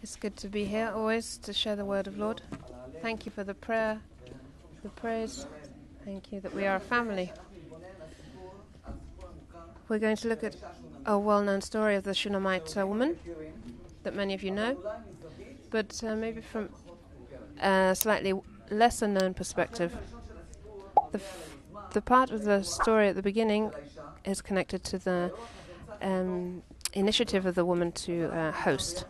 It's good to be here always to share the word of Lord. Thank you for the prayer, the praise. Thank you that we are a family. We're going to look at a well-known story of the Shunammite woman that many of you know, but maybe from a slightly lesser-known perspective. The part of the story at the beginning is connected to the initiative of the woman to host.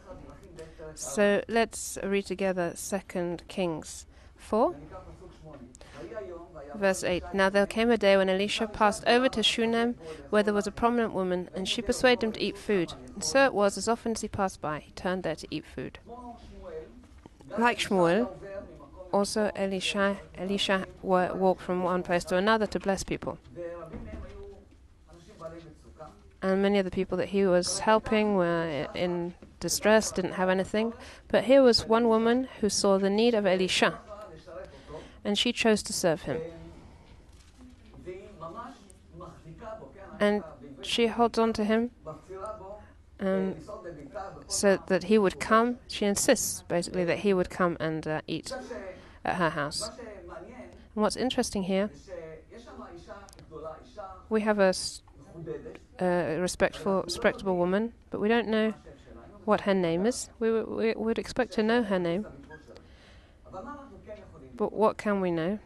So let's read together 2 Kings 4, verse 8. Now there came a day when Elisha passed over to Shunem, where there was a prominent woman, and she persuaded him to eat food. And so it was, as often as he passed by, he turned there to eat food. Like Shmuel, also Elisha walked from one place to another to bless people. And many of the people that he was helping were in distress, didn't have anything. But here was one woman who saw the need of Elisha, and she chose to serve him. And she holds on to him so that he would come. She insists, basically, that he would come and eat at her house. And what's interesting here, we have a respectable woman, but we don't know what her name is. We would expect to know her name. But what can we know?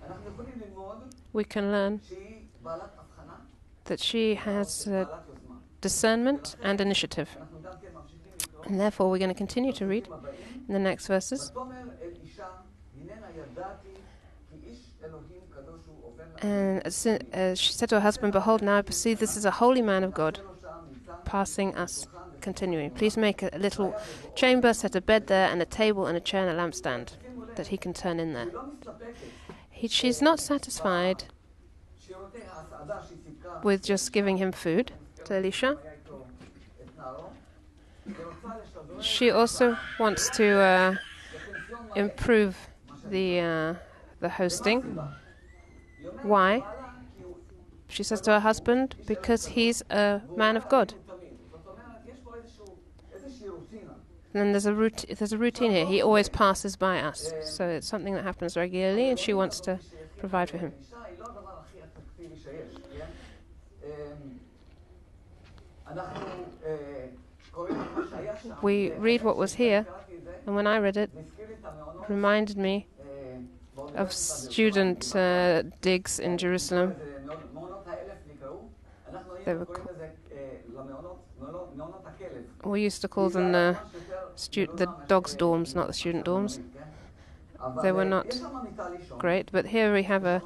We can learn that she has discernment and initiative. And therefore we're going to continue to read in the next verses. And she said to her husband, "Behold, now I perceive this is a holy man of God, passing us continuing. Please make a little chamber, set a bed there, and a table and a chair and a lampstand, that he can turn in there." She's not satisfied with just giving him food to Elisha. She also wants to improve the hosting. Why? She says to her husband, because he's a man of God. And there's a routine here. He always passes by us. So it's something that happens regularly, and she wants to provide for him. We read what was here, and when I read it, it reminded me of student digs in Jerusalem. They were we used to call them the dogs' dorms, not the student dorms. They were not great, but here we have a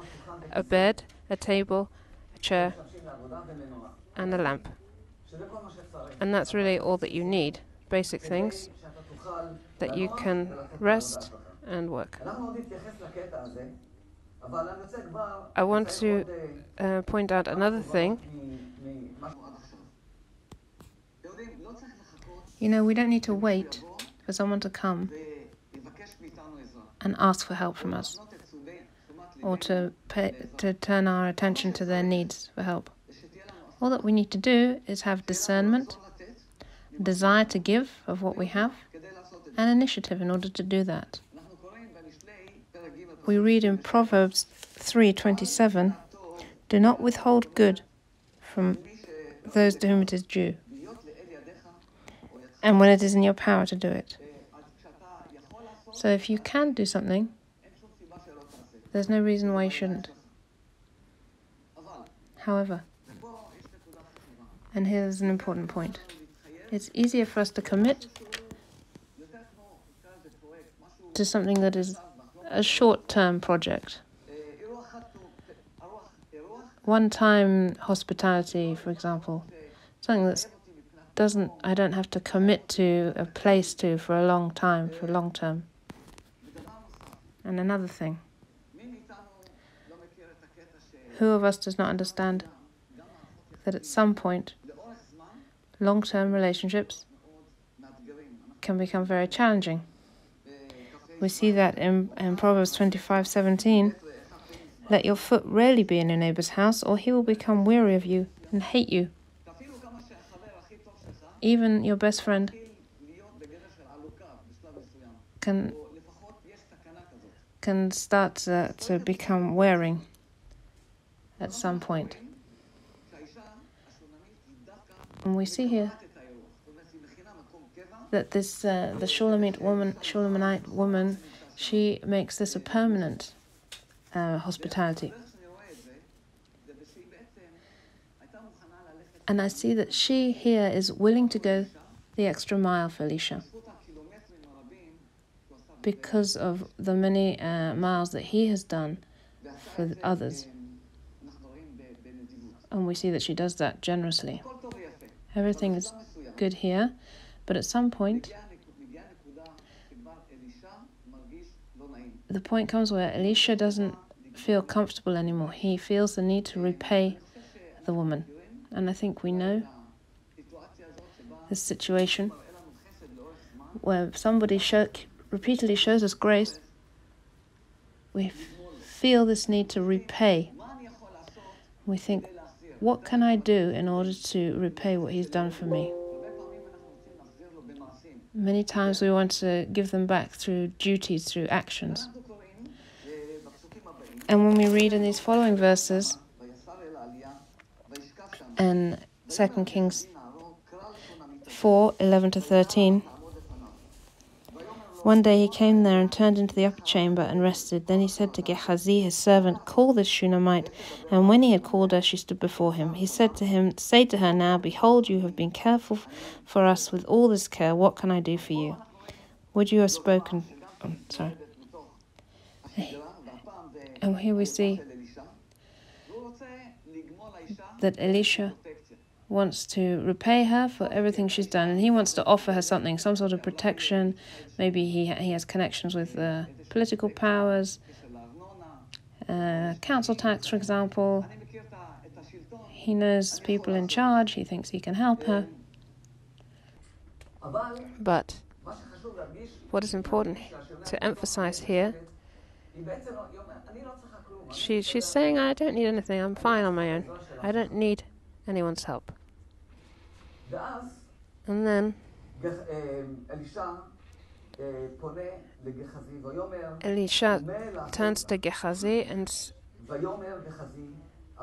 bed, a table, a chair, and a lamp. And that's really all that you need, basic things, that you can rest and work. I want to point out another thing. You know, we don't need to wait for someone to come and ask for help from us, or to turn our attention to their needs for help. All that we need to do is have discernment, desire to give of what we have, and initiative in order to do that. We read in Proverbs 3:27, "Do not withhold good from those to whom it is due, and when it is in your power to do it." So if you can do something, there's no reason why you shouldn't. However, and here's an important point, it's easier for us to commit to something that is a short-term project. One-time hospitality, for example, something that I don't have to commit to a place to for a long time, for long term. And another thing, who of us does not understand that at some point long-term relationships can become very challenging? We see that in Proverbs 25:17, "Let your foot rarely be in your neighbor's house, or he will become weary of you and hate you." even your best friend can start to become wearing at some point. And we see here that this the Shulamite woman, she makes this a permanent hospitality. And I see that she here is willing to go the extra mile for Elisha because of the many miles that he has done for others. And we see that she does that generously. Everything is good here, but at some point, the point comes where Elisha doesn't feel comfortable anymore. He feels the need to repay the woman. And I think we know this situation where somebody repeatedly shows us grace. We feel this need to repay. We think, what can I do in order to repay what he's done for me? Many times we want to give them back through duties, through actions. And when we read in these following verses, in 2 Kings 4:11-13, one day he came there and turned into the upper chamber and rested. Then he said to Gehazi, his servant, call this Shunammite. And when he had called her, she stood before him. He said to him, say to her now, behold, you have been careful for us with all this care. What can I do for you? Would you have spoken? And here we see that Elisha wants to repay her for everything she's done, and he wants to offer her something, some sort of protection. Maybe he has connections with political powers, council tax, for example. He knows people in charge. He thinks he can help her. But what is important to emphasize here, she's saying, I don't need anything, I'm fine on my own. I don't need anyone's help. And then Elisha turns to Gehazi and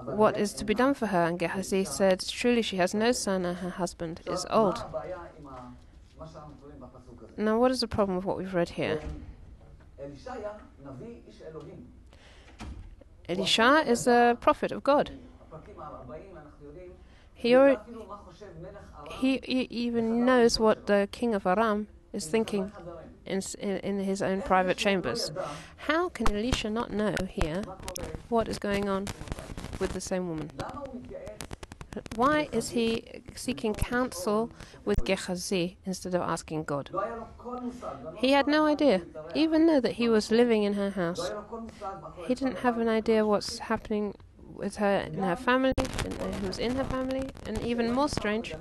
what is to be done for her? And Gehazi said, truly she has no son and her husband is old. Now what is the problem with what we've read here? Elisha is a prophet of God. He even knows what the king of Aram is thinking in his own private chambers. How can Elisha not know here what is going on with the same woman? Why is he seeking counsel with Gehazi instead of asking God? He had no idea. Even though that he was living in her house, he didn't have an idea what's happening with her in her family, who was in her family. And even more strange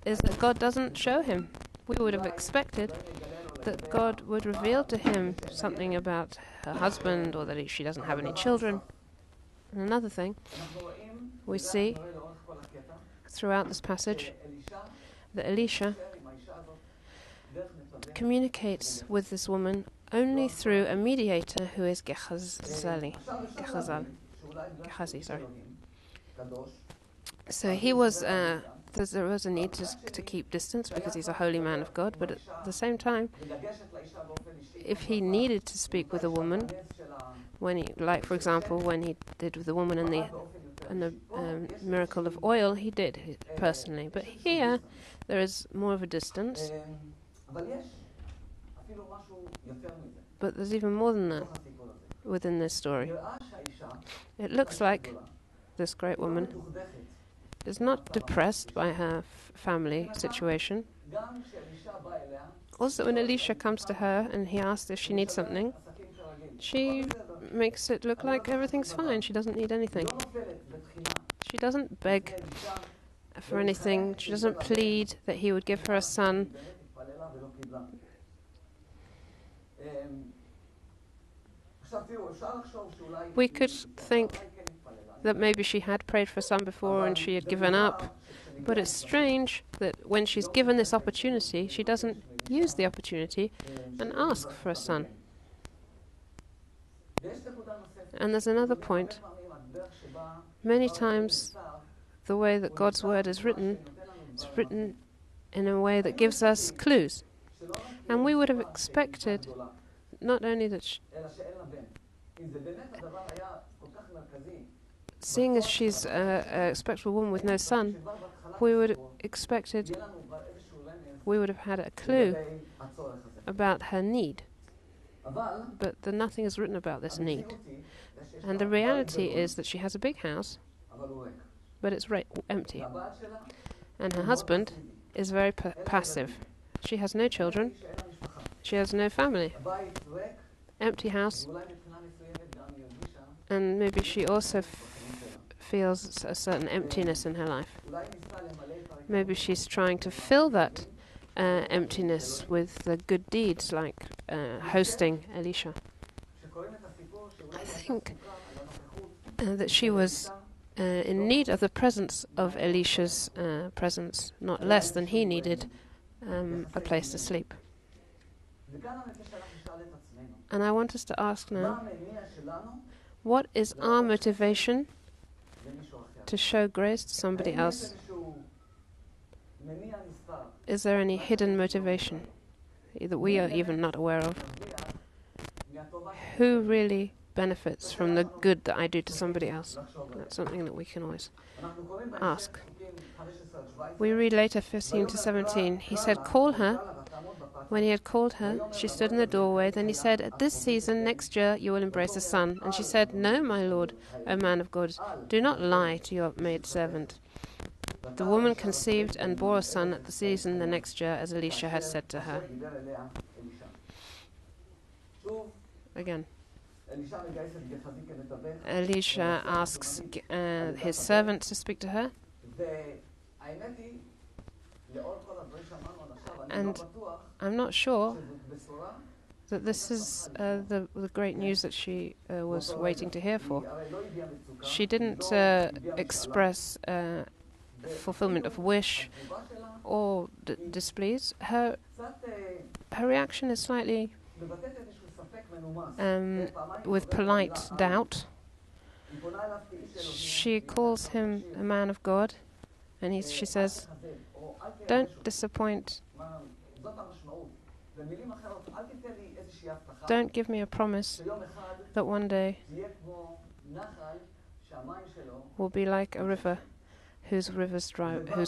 is that God doesn't show him. We would have expected that God would reveal to him something about her husband or that she doesn't have any children. And another thing we see throughout this passage, that Elisha communicates with this woman only through a mediator who is Gehazi. So he was there was a need to keep distance because he's a holy man of God, but at the same time, if he needed to speak with a woman, when he, like for example, when he did with the woman and the miracle of oil, he did personally. But here, there is more of a distance. But there's even more than that within this story. It looks like this great woman is not depressed by her family situation. Also, when Elisha comes to her and he asks if she needs something, she makes it look like everything's fine. She doesn't need anything. She doesn't beg for anything. She doesn't plead that he would give her a son. We could think that maybe she had prayed for a son before and she had given up. But it's strange that when she's given this opportunity, she doesn't use the opportunity and ask for a son. And there's another point. Many times, the way that God's word is written in a way that gives us clues. And we would have expected not only that seeing as she's a respectable woman with no son, we would have had a clue about her need. But nothing is written about this need. And the reality is that she has a big house, but it's empty. And her husband is very passive. She has no children. She has no family. Empty house. And maybe she also feels a certain emptiness in her life. Maybe she's trying to fill that emptiness with the good deeds like hosting Elisha. I think that she was in need of the presence of Elisha's presence, not less than he needed a place to sleep. And I want us to ask now, what is our motivation to show grace to somebody else? Is there any hidden motivation that we are even not aware of? Who really benefits from the good that I do to somebody else? That's something that we can always ask. We read later 15 to 17. He said, "Call her." When he had called her, she stood in the doorway. Then he said, "At this season, next year, you will embrace a son." And she said, "No, my lord, O man of God, do not lie to your maidservant." The woman conceived and bore a son at the season the next year, as Elisha had said to her. Again, Elisha asks his servant to speak to her. And I'm not sure that this is the great news that she was waiting to hear for. She didn't express fulfillment of wish or displease. Her reaction is slightly with polite doubt. She calls him a man of God, and she says, "Don't disappoint. Don't give me a promise that one day will be like a river whose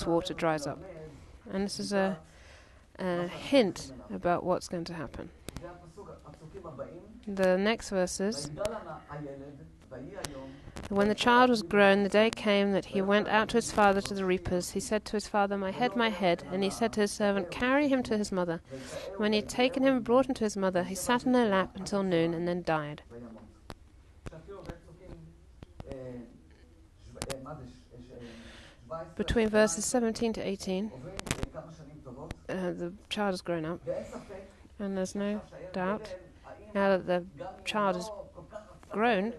water dries up." And this is a hint about what's going to happen. The next verses: "When the child was grown, the day came that he went out to his father to the reapers. He said to his father, 'My head, my head.' And he said to his servant, 'Carry him to his mother.' When he had taken him and brought him to his mother, he sat in her lap until noon and then died." Between verses 17 to 18, the child has grown up, and there's no doubt, now that the child is grown,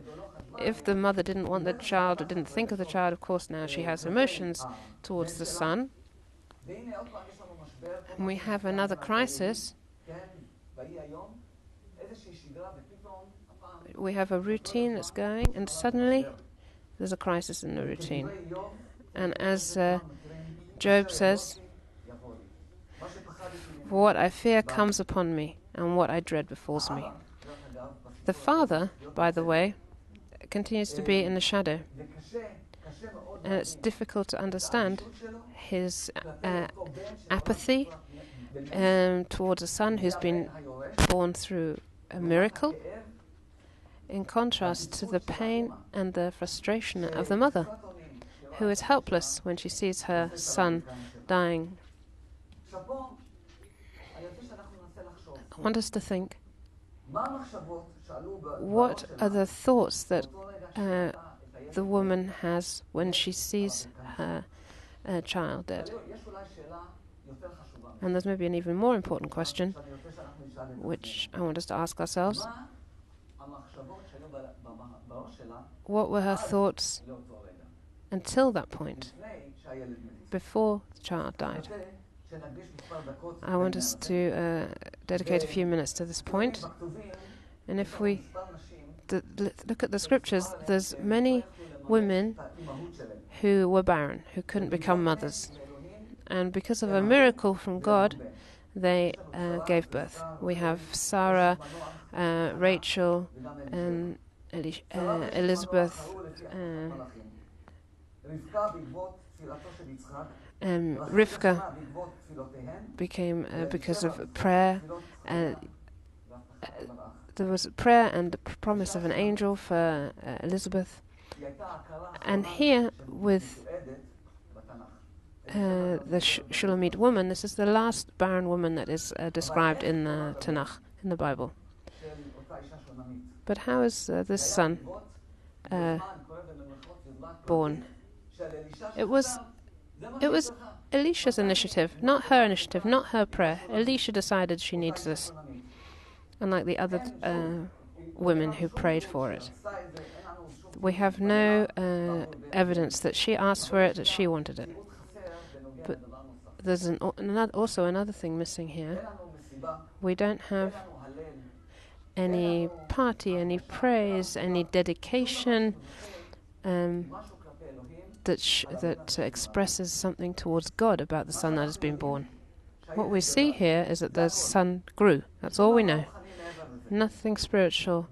if the mother didn't want the child or didn't think of the child, of course now she has emotions towards the son. And we have another crisis. We have a routine that's going, and suddenly there's a crisis in the routine. And as Job says, "What I fear comes upon me, and what I dread befalls me." The father, by the way, continues to be in the shadow. And it's difficult to understand his apathy towards a son who's been born through a miracle, in contrast to the pain and the frustration of the mother, who is helpless when she sees her son dying. I want us to think, what are the thoughts that the woman has when she sees her child dead? And there's maybe an even more important question, which I want us to ask ourselves. what were her thoughts until that point, before the child died. I want us to dedicate a few minutes to this point. And if we look at the scriptures, there's many women who were barren, who couldn't become mothers. And because of a miracle from God, they gave birth. We have Sarah, Rachel, and Elizabeth, Rivka became because of prayer. There was prayer and the promise of an angel for Elizabeth. And here with the Shulamite woman, this is the last barren woman that is described in the Tanakh, in the Bible. But how is this son born? It was Elisha's initiative, not her initiative, not her prayer. Elisha decided she needs this, unlike the other women who prayed for it. We have no evidence that she asked for it, that she wanted it. But there's also another thing missing here. We don't have any party, any praise, any dedication that expresses something towards God about the son that has been born. What we see here is that the son grew. That's all we know. Nothing spiritual.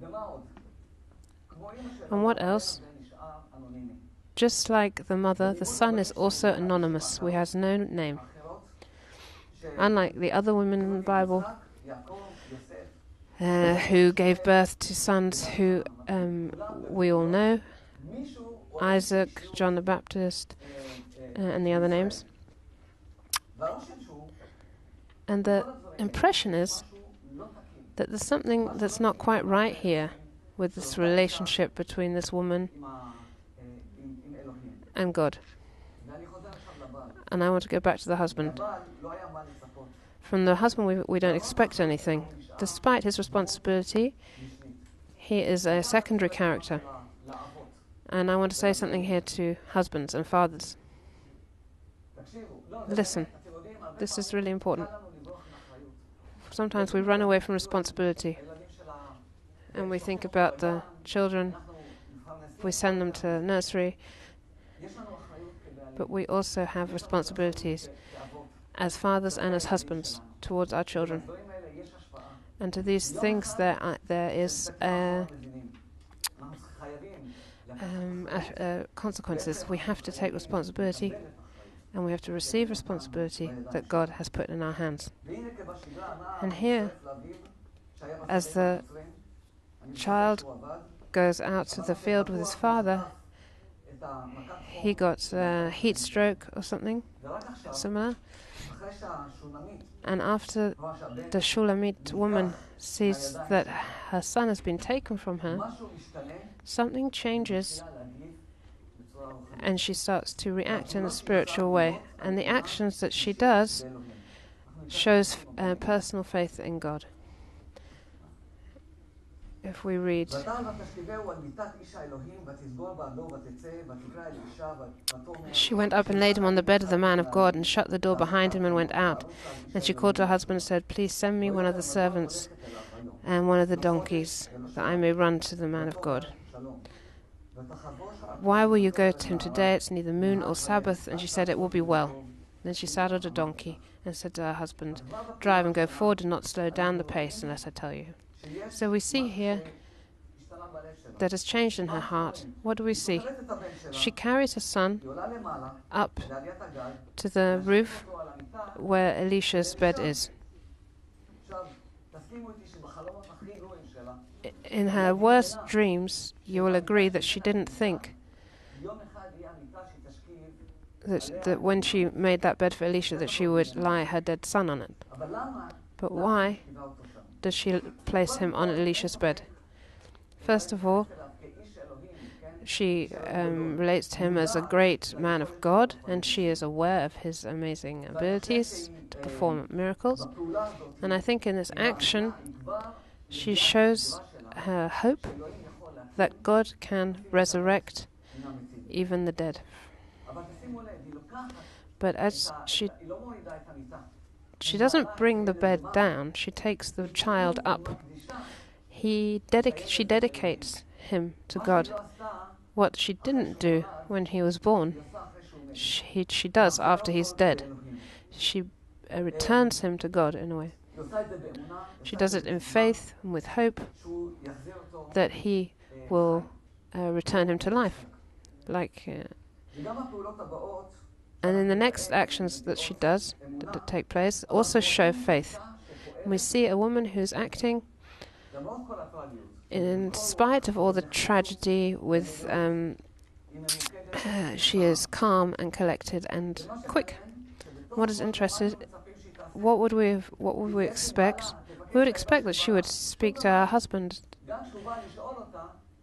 And what else? Just like the mother, the son is also anonymous. He has no name. Unlike the other women in the Bible who gave birth to sons who we all know, Isaac, John the Baptist, and the other names. And the impression is that there's something that's not quite right here with this relationship between this woman and God. And I want to go back to the husband. From the husband, we don't expect anything. Despite his responsibility, he is a secondary character. And I want to say something here to husbands and fathers. Listen, this is really important. Sometimes we run away from responsibility and we think about the children. We send them to nursery. But we also have responsibilities as fathers and as husbands towards our children. And to these things there is consequences. We have to take responsibility, and we have to receive responsibility that God has put in our hands. And here, as the child goes out to the field with his father, he got heat stroke or something similar. And after the Shulamite woman sees that her son has been taken from her, something changes and she starts to react in a spiritual way. And the actions that she does shows personal faith in God. If we read, she went up and laid him on the bed of the man of God and shut the door behind him and went out. Then she called to her husband and said, "Please send me one of the servants and one of the donkeys, that I may run to the man of God. Why will you go to him today? It's neither moon or Sabbath." And she said, "It will be well." Then she saddled a donkey and said to her husband, "Drive and go forward and not slow down the pace unless I tell you." So we see here that has changed in her heart. What do we see? She carries her son up to the roof where Elisha's bed is. In her worst dreams, you will agree that she didn't think that when she made that bed for Elisha that she would lie her dead son on it. But why does she place him on Elisha's bed? First of all, she relates to him as a great man of God, and she is aware of his amazing abilities to perform miracles. And I think in this action, she shows her hope that God can resurrect even the dead. But as she doesn't bring the bed down, she takes the child up. She dedicates him to God. What she didn't do when he was born, she does after he's dead. She returns him to God in a way. She does it in faith and with hope that he will return him to life. And in the next actions that she does, that take place, also show faith. And we see a woman who's acting in spite of all the tragedy with she is calm and collected and quick. What is interesting, what would we expect? We would expect that she would speak to her husband.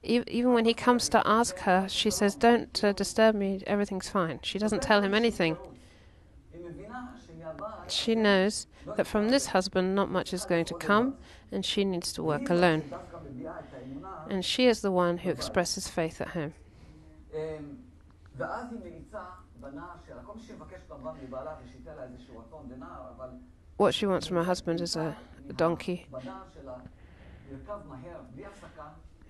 Even when he comes to ask her, she says, "Don't disturb me, everything's fine." She doesn't tell him anything. She knows that from this husband not much is going to come, and she needs to work alone. And she is the one who expresses faith at home. What she wants from her husband is a donkey.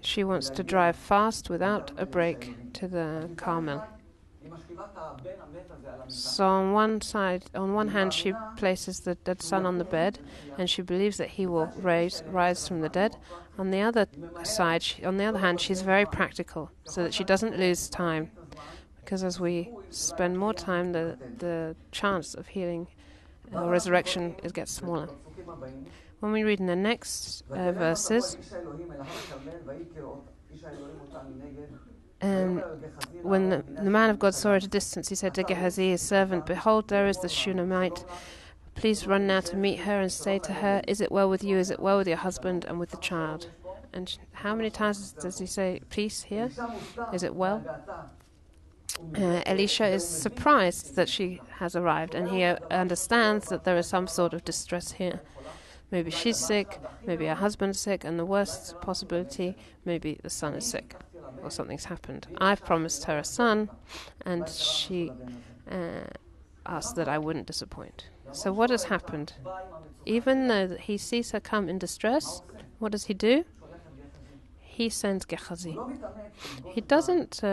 She wants to drive fast without a break to the Carmel. So on one hand, she places the dead son on the bed, and she believes that he will rise from the dead. On the other hand, she's very practical, so that she doesn't lose time, because as we spend more time, the chance of healing or resurrection gets smaller. When we read in the next verses, when the man of God saw at a distance, he said to Gehazi, his servant, "Behold, there is the Shunammite. Please run now to meet her and say to her, 'Is it well with you? Is it well with your husband and with the child?'" And how many times does he say, "Please," here? Is it well? Elisha is surprised that she has arrived, and he understands that there is some sort of distress here. Maybe she's sick, maybe her husband's sick, and the worst possibility, maybe the son is sick, or something's happened. I've promised her a son, and she asked that I wouldn't disappoint. So what has happened? Even though he sees her come in distress, what does he do? He sends Gehazi. He doesn't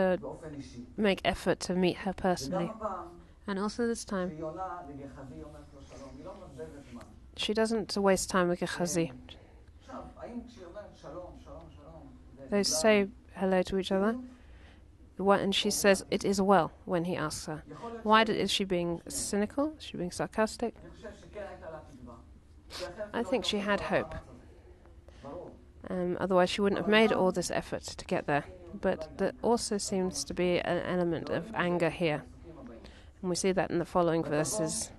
make effort to meet her personally. And also this time, she doesn't waste time with Gehazi. They say hello to each other, and she says, "It is well," when he asks her. Why is she being cynical? Is she being sarcastic? I think she had hope. Otherwise she wouldn't have made all this effort to get there. But there also seems to be an element of anger here. And we see that in the following verses.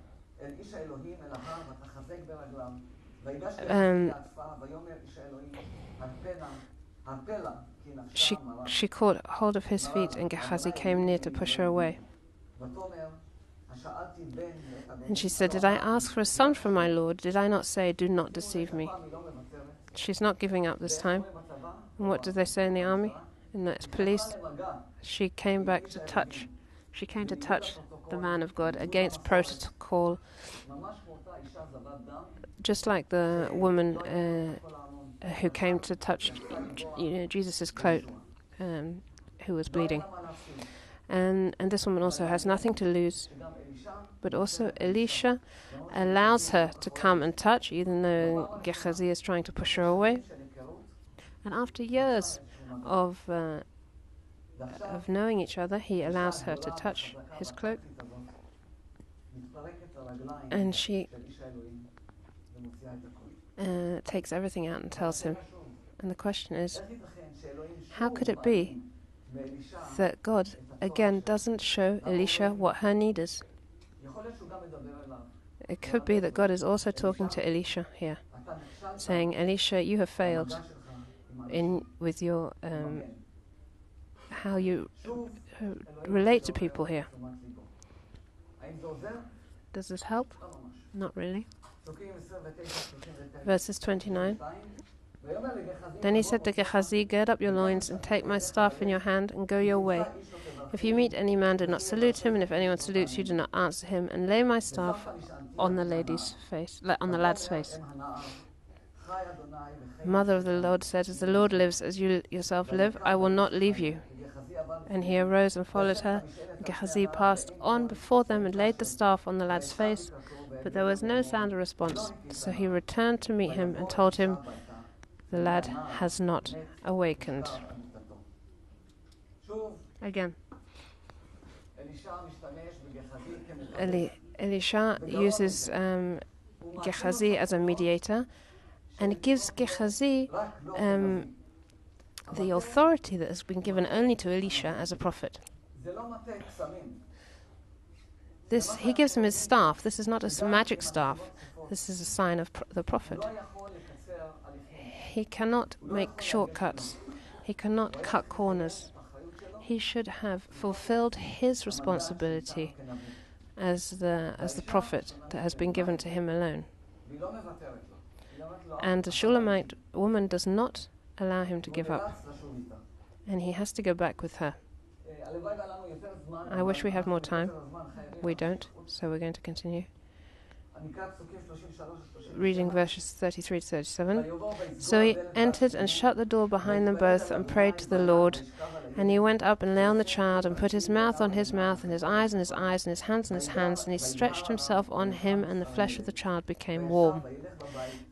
She caught hold of his feet, and Gehazi came near to push her away. And she said, "Did I ask for a son from my Lord? Did I not say, 'Do not deceive me'?" She's not giving up this time. And what do they say in the army? In the police? She came to touch the man of God against protocol, just like the woman who came to touch Jesus' cloak, who was bleeding. And this woman also has nothing to lose. But also Elisha allows her to come and touch, even though Gehazi is trying to push her away. And after years of knowing each other, he allows her to touch his cloak. And she takes everything out and tells him. And the question is, how could it be that God, again, doesn't show Elisha what her need is? It could be that God is also talking to Elisha here, saying, "Elisha, you have failed with your how you relate to people here." Does this help? Not really. Verses 29 Then he said to Gehazi, "Gird up your loins and take my staff in your hand and go your way. If you meet any man, do not salute him, and if anyone salutes you, do not answer him, and lay my staff on the lad's face." Mother of the Lord said, "As the Lord lives, as you yourself live, I will not leave you." And he arose and followed her. And Gehazi passed on before them and laid the staff on the lad's face, but there was no sound or response. So he returned to meet him and told him, "The lad has not awakened." Again, Elisha uses Gehazi as a mediator, and it gives Gehazi the authority that has been given only to Elisha as a prophet. He gives him his staff. This is not a magic staff. This is a sign of the prophet. He cannot make shortcuts. He cannot cut corners. He should have fulfilled his responsibility as the prophet that has been given to him alone. And the Shulamite woman does not allow him to give up, and he has to go back with her. I wish we had more time. We don't, so we're going to continue. Reading verses 33 to 37. So he entered and shut the door behind them both and prayed to the Lord. And he went up and lay on the child and put his mouth on his mouth and his eyes on his eyes and his hands on his hands, and he stretched himself on him, and the flesh of the child became warm.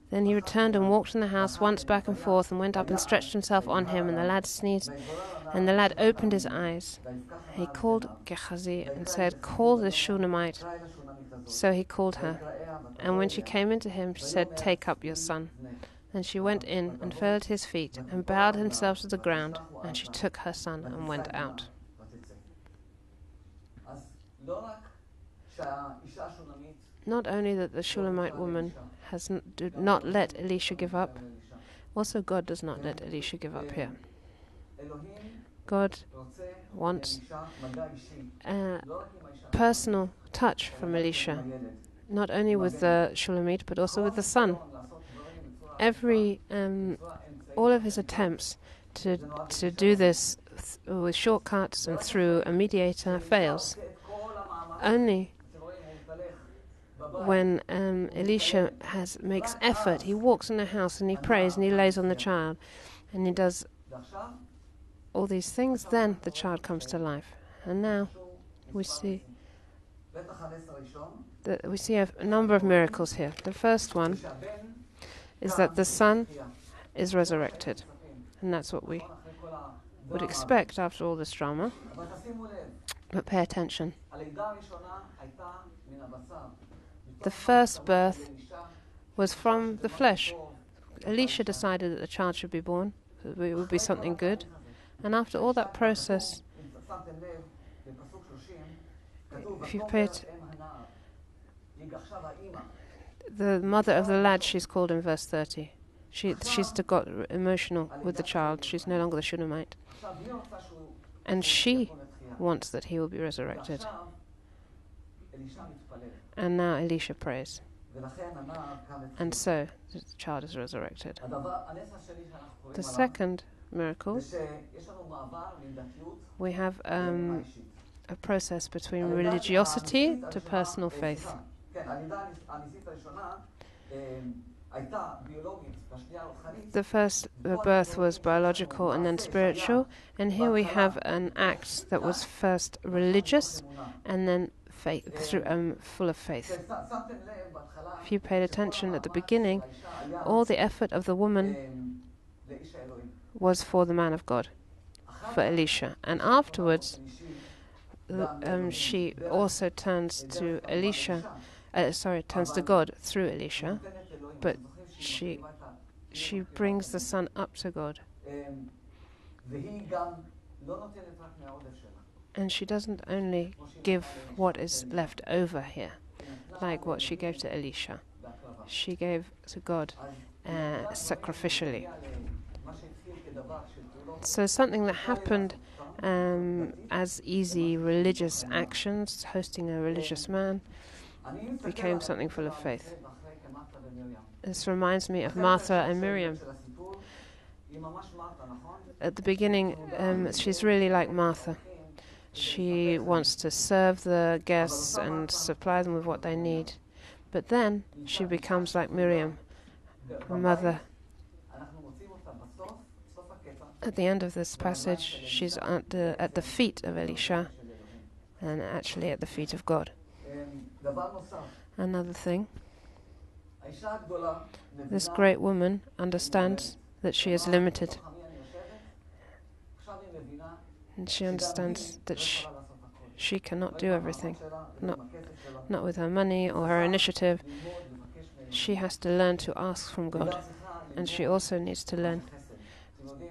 Then he returned and walked in the house once back and forth, and went up and stretched himself on him, and the lad sneezed, and the lad opened his eyes. He called Gehazi and said, "Call this Shunammite." So he called her, and when she came into him, she said, "Take up your son." And she went in and fell at his feet and bowed herself to the ground, and she took her son and went out. Not only that the Shulamite woman did not let Elisha give up, also God does not let Elisha give up here. God wants a personal touch from Elisha, not only with the Shulamite but also with the son. All of his attempts to do this with shortcuts and through a mediator fails. Only when Elisha makes effort, he walks in the house and he prays and he lays on the child and he does all these things, then the child comes to life. And now we see a number of miracles here. The first one is that the son is resurrected, and that's what we would expect after all this drama. But pay attention. The first birth was from the flesh. Elisha decided that the child should be born, that it would be something good. And after all that process, if you pay it, the mother of the lad, she's called in verse 30. She's got emotional with the child. She's no longer the Shunammite. And she wants that he will be resurrected. And now Elisha prays. And so the child is resurrected. The second miracle, we have a process between religiosity to personal faith. The first birth was biological and then spiritual, and here we have an act that was first religious and then full of faith. If you paid attention at the beginning, all the effort of the woman was for the man of God, for Elisha, and afterwards she also turns to turns to God through Elisha, but she brings the son up to God. And she doesn't only give what is left over here, like what she gave to Elisha. She gave to God sacrificially. So something that happened as easy religious actions, hosting a religious man, became something full of faith. This reminds me of Martha and Miriam. At the beginning, she's really like Martha. She wants to serve the guests and supply them with what they need. But then she becomes like Miriam, the mother. At the end of this passage, she's at the feet of Elisha, and actually at the feet of God. Another thing, this great woman understands that she is limited. And she understands that she cannot do everything, not with her money or her initiative. She has to learn to ask from God, and she also needs to learn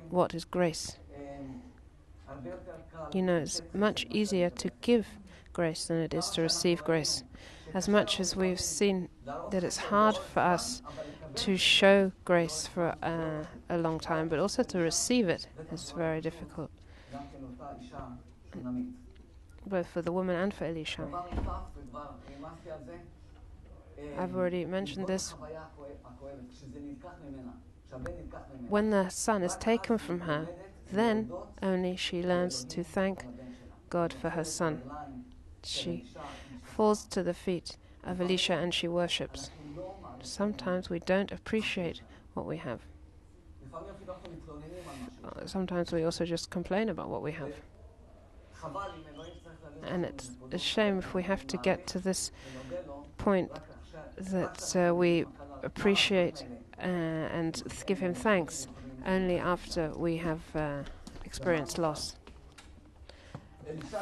what is grace. You know, it's much easier to give grace than it is to receive grace. As much as we've seen that it's hard for us to show grace for a long time, but also to receive it is very difficult, both for the woman and for Elisha. I've already mentioned this. When the son is taken from her, then only she learns to thank God for her son. She falls to the feet of Elisha and she worships. Sometimes we don't appreciate what we have. Sometimes we also just complain about what we have. And it's a shame if we have to get to this point that we appreciate and give him thanks only after we have experienced loss.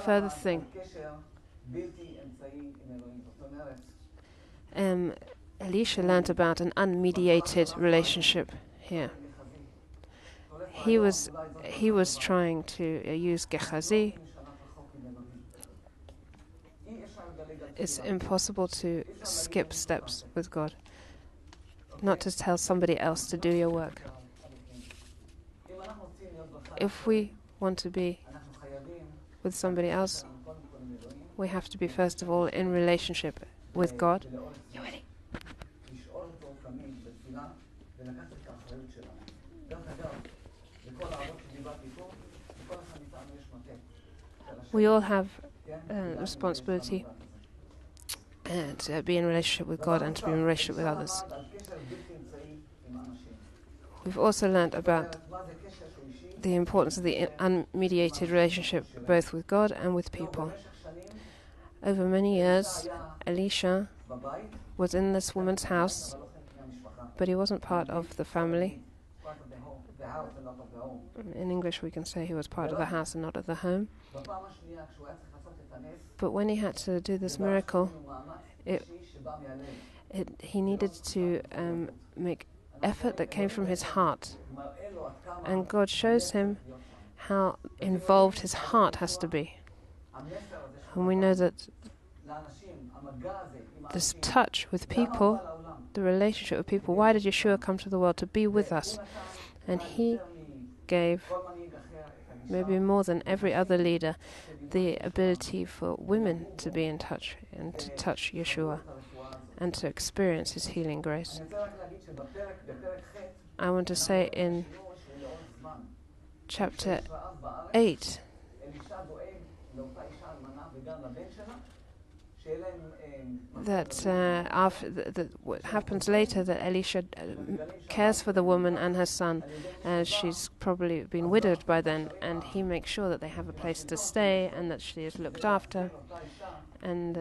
Further thing, Elisha learnt about an unmediated relationship here. He was trying to use Gehazi. It's impossible to skip steps with God, not to tell somebody else to do your work. If we want to be with somebody else, we have to be first of all in relationship with God. We all have responsibility to be in relationship with God and to be in relationship with others. We've also learnt about the importance of the unmediated relationship both with God and with people. Over many years, Elisha was in this woman's house, but he wasn't part of the family. In English we can say he was part of the house and not of the home. But when he had to do this miracle, he needed to make effort that came from his heart. And God shows him how involved his heart has to be. And we know that this touch with people, the relationship with people, why did Yeshua come to the world? To be with us. And he gave, maybe more than every other leader, the ability for women to be in touch and to touch Yeshua and to experience his healing grace. I want to say in chapter 8 that what happens later, that Elisha cares for the woman and her son. She's probably been widowed by then, and he makes sure that they have a place to stay and that she is looked after, and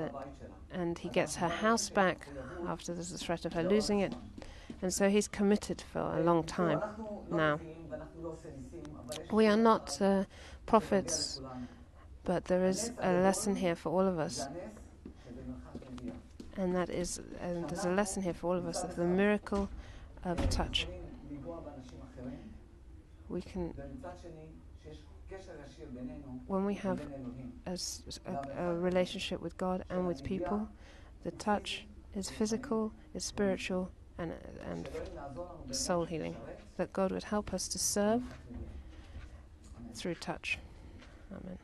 he gets her house back after there's a threat of her losing it. And so he's committed for a long time now. We are not prophets, but there is a lesson here for all of us. And that is, there's a lesson here for all of us of the miracle of touch. We can, when we have a relationship with God and with people, the touch is physical, is spiritual, and soul healing. That God would help us to serve through touch. Amen.